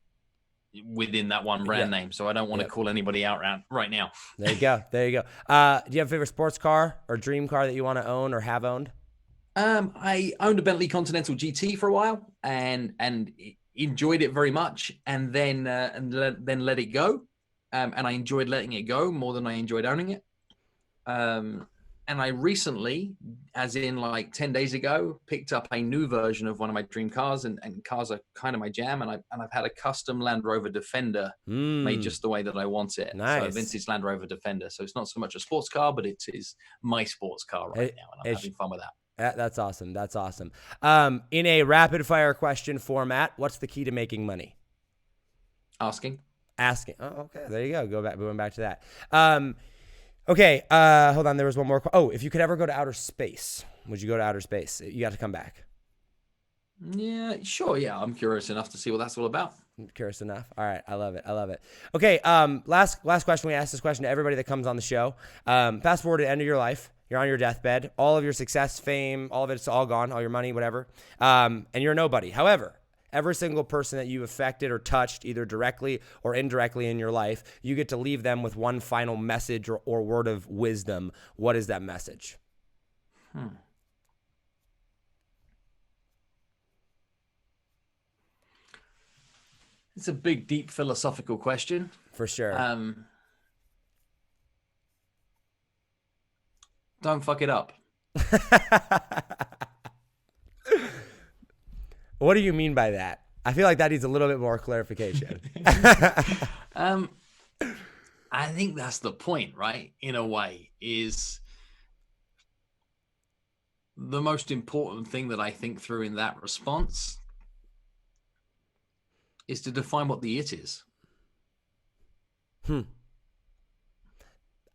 within that one brand name. So I don't want to call anybody out right now. There you go. Do you have a favorite sports car or dream car that you want to own or have owned? I owned a Bentley Continental GT for a while and enjoyed it very much, and then let it go. And I enjoyed letting it go more than I enjoyed owning it. And I recently, as in like 10 days ago, picked up a new version of one of my dream cars, and cars are kind of my jam. And I've had a custom Land Rover Defender made just the way that I want it. Nice. So a vintage Land Rover Defender. So it's not so much a sports car, but it is my sports car right now. And I'm having fun with that. That's awesome. In a rapid fire question format, what's the key to making money? Asking. Oh, okay. There you go. Going back to that. Okay. Hold on. There was one more. If you could ever go to outer space, would you go to outer space? You got to come back. Yeah, sure. Yeah. I'm curious enough to see what that's all about. Curious enough. All right. I love it. Okay. Last question. We ask this question to everybody that comes on the show. Fast forward to the end of your life. You're on your deathbed. All of your success, fame, all of it's all gone. All your money, whatever. And you're a nobody. However, every single person that you've affected or touched, either directly or indirectly in your life, you get to leave them with one final message or word of wisdom. What is that message? It's a big, deep philosophical question. For sure. Don't fuck it up. What do you mean by that? I feel like that needs a little bit more clarification. I think that's the point, right? In a way, is the most important thing that I think through in that response is to define what the it is. I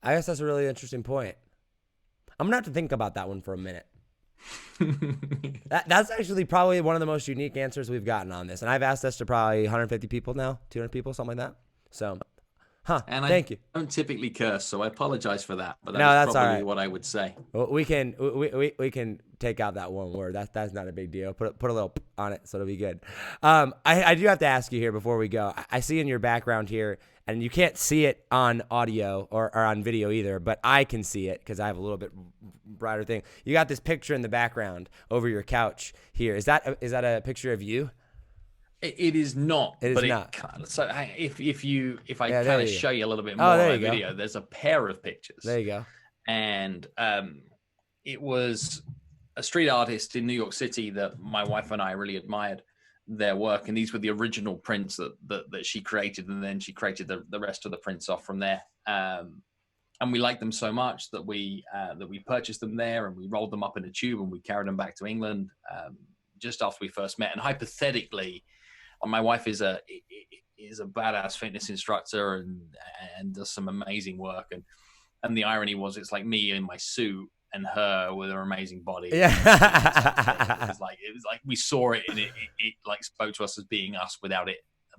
guess that's a really interesting point. I'm going to have to think about that one for a minute. That's actually probably one of the most unique answers we've gotten on this. And I've asked this to probably 150 people now, 200 people, something like that. So, thank you. I don't typically curse, so I apologize for that. But that's probably all right. what I would say. Well, we can take out that one word. That's not a big deal. Put a little on it, so it'll be good. I do have to ask you here before we go. I see in your background here, and you can't see it on audio or on video either, but I can see it because I have a little bit brighter thing. You got this picture in the background over your couch here. Is that a picture of you? It is not. It is not. So if I kind of show you a little bit more on my video, there's a pair of pictures. There you go. And it was a street artist in New York City that my wife and I really admired their work, and these were the original prints that she created, and then she created the rest of the prints off from there. And we liked them so much that we purchased them there, and we rolled them up in a tube, and we carried them back to England just after we first met. And hypothetically, my wife is a badass fitness instructor and does some amazing work. And the irony was, it's like me in my suit and her with her amazing body. Yeah. It was like we saw it, and it like spoke to us as being us without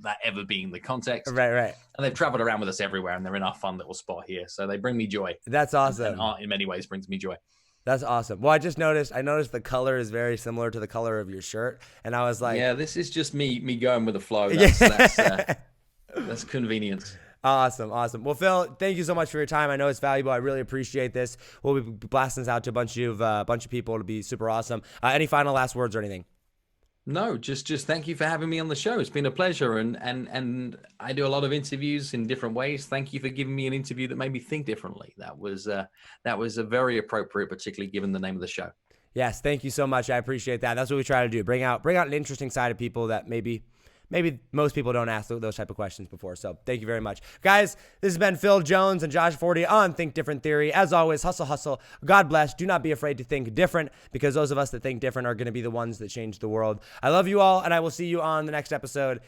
that ever being the context. Right. And they've traveled around with us everywhere, and they're in our fun little spot here. So they bring me joy. That's awesome. And art in many ways brings me joy. That's awesome. Well, I noticed the color is very similar to the color of your shirt, and I was like, yeah, this is just me going with the flow. That's convenience. Awesome. Well, Phil, thank you so much for your time. I know it's valuable. I really appreciate this. We'll be blasting this out to a bunch of people. It'll be super awesome. Any final last words or anything? No, just thank you for having me on the show. It's been a pleasure, and I do a lot of interviews in different ways. Thank you for giving me an interview that made me think differently. That was a very appropriate, particularly given the name of the show. Yes, thank you so much. I appreciate that. That's what we try to do. Bring out an interesting side of people that maybe most people don't ask those type of questions before. So thank you very much. Guys, this has been Phil Jones and Josh Forti on Think Different Theory. As always, hustle, hustle. God bless. Do not be afraid to think different, because those of us that think different are going to be the ones that change the world. I love you all, and I will see you on the next episode.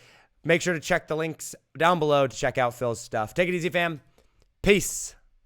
Make sure to check the links down below to check out Phil's stuff. Take it easy, fam. Peace.